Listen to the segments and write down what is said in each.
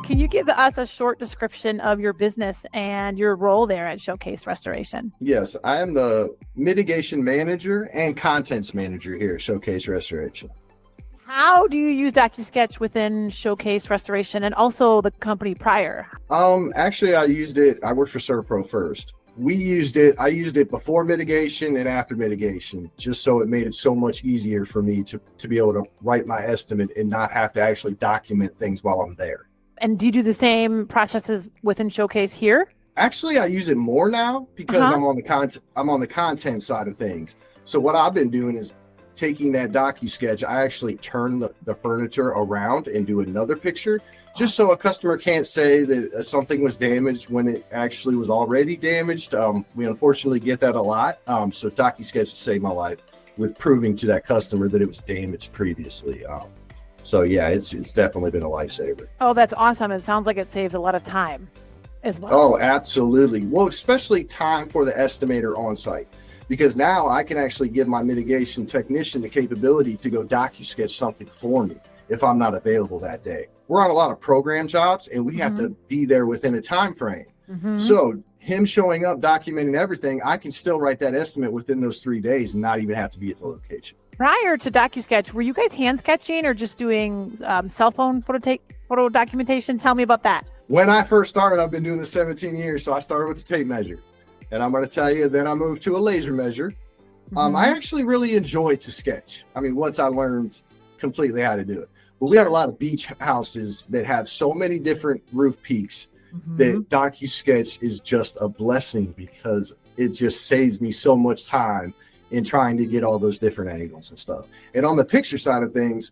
Can you give us a short description of your business and your role there at Showcase Restoration? Yes, I am the mitigation manager and contents manager here at Showcase Restoration. How do you use DocuSketch within Showcase Restoration and also the company prior? Actually, I worked for ServPro first. I used it before mitigation and after mitigation, just so it made it so much easier for me to be able to write my estimate and not have to actually document things while I'm there. And do you do the same processes within Showcase here? Actually, I use it more now because I'm on the content side of things. So what I've been doing is taking that DocuSketch, I actually turn the furniture around and do another picture, just so a customer can't say that something was damaged when it actually was already damaged. We unfortunately get that a lot. So DocuSketch saved my life with proving to that customer that it was damaged previously. So yeah, it's definitely been a lifesaver. Oh, that's awesome. It sounds like it saves a lot of time as well. Oh, absolutely. Well, especially time for the estimator on site, because now I can actually give my mitigation technician the capability to go DocuSketch something for me if I'm not available that day. We're on a lot of program jobs and we have to be there within a time frame. So him showing up, documenting everything, I can still write that estimate within those 3 days and not even have to be at the location. Prior to DocuSketch, were you guys hand sketching or just doing cell phone photo documentation? Tell me about that. When I first started, I've been doing this 17 years. So I started with the tape measure. And I'm going to tell you, then I moved to a laser measure. I actually really enjoy to sketch. I mean, once I learned completely how to do it. But we have a lot of beach houses that have so many different roof peaks that DocuSketch is just a blessing because it just saves me so much time in trying to get all those different angles and stuff. And on the picture side of things,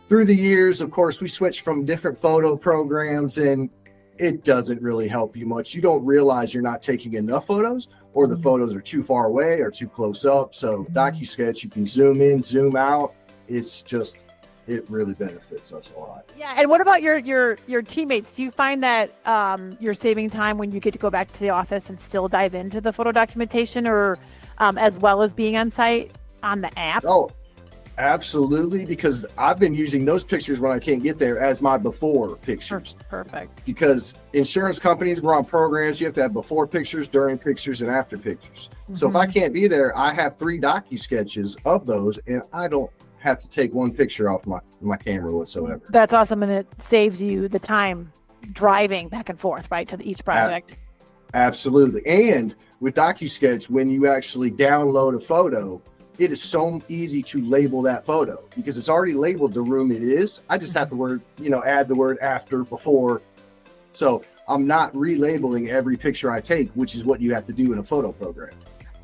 through the years, of course, we switched from different photo programs and it doesn't really help you much. You don't realize you're not taking enough photos or the photos are too far away or too close up. So DocuSketch, you can zoom in, zoom out. It really benefits us a lot. Yeah. And what about your teammates? Do you find that you're saving time when you get to go back to the office and still dive into the photo documentation or as well as being on site on the app? Oh, absolutely. Because I've been using those pictures when I can't get there as my before pictures. Perfect. Because insurance companies, we're on programs. You have to have before pictures, during pictures, and after pictures. So if I can't be there, I have 3 DocuSketches of those and I don't have to take one picture off my camera whatsoever. That's awesome. And it saves you the time driving back and forth, right, to each project. Absolutely. And with DocuSketch, when you actually download a photo, it is so easy to label that photo because it's already labeled the room it is. I just have to add the word after, before. So I'm not relabeling every picture I take, which is what you have to do in a photo program.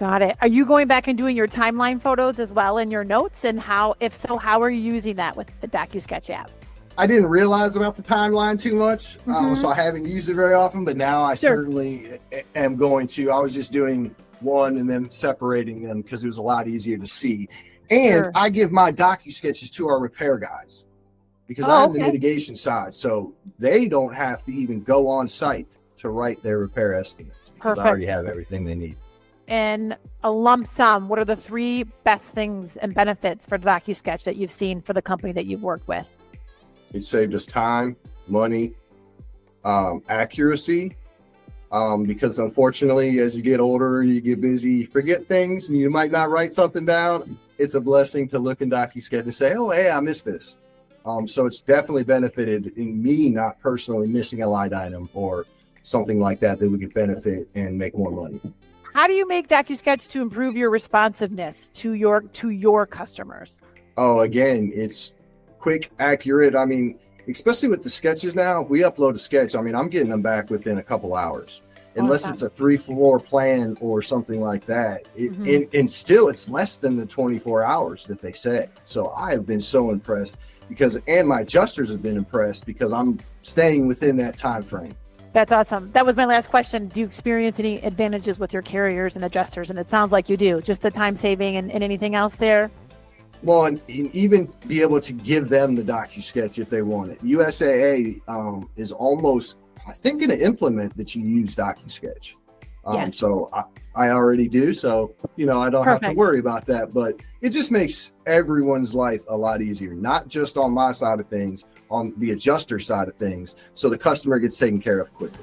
Got it. Are you going back and doing your timeline photos as well in your notes? And if so, how are you using that with the DocuSketch app? I didn't realize about the timeline too much, so I haven't used it very often, but now I certainly am going to. I was just doing one and then separating them because it was a lot easier to see. And I give my DocuSketches to our repair guys because I'm the mitigation side, so they don't have to even go on site to write their repair estimates because I already have everything they need. In a lump sum, what are the 3 best things and benefits for DocuSketch that you've seen for the company that you've worked with? It saved us time, money, accuracy, because unfortunately, as you get older, you get busy, you forget things, and you might not write something down. It's a blessing to look in DocuSketch and say, oh, hey, I missed this. So it's definitely benefited in me not personally missing a line item or something like that we could benefit and make more money. How do you make DocuSketch to improve your responsiveness to your customers? Oh, again, it's quick, accurate. I mean, especially with the sketches now, if we upload a sketch, I mean, I'm getting them back within a couple hours, unless it's a 3-floor plan or something like that. And still, it's less than the 24 hours that they say. So I have been so impressed and my adjusters have been impressed because I'm staying within that time frame. That's awesome. That was my last question. Do you experience any advantages with your carriers and adjusters? And it sounds like you do. Just the time saving and anything else there? Well, and even be able to give them the DocuSketch if they want it. USAA is almost, I think, going to implement that you use DocuSketch. Yes. So I already do. So, you know, I don't have to Perfect. worry about that. But it just makes everyone's life a lot easier, not just on my side of things, on the adjuster side of things. So the customer gets taken care of quickly.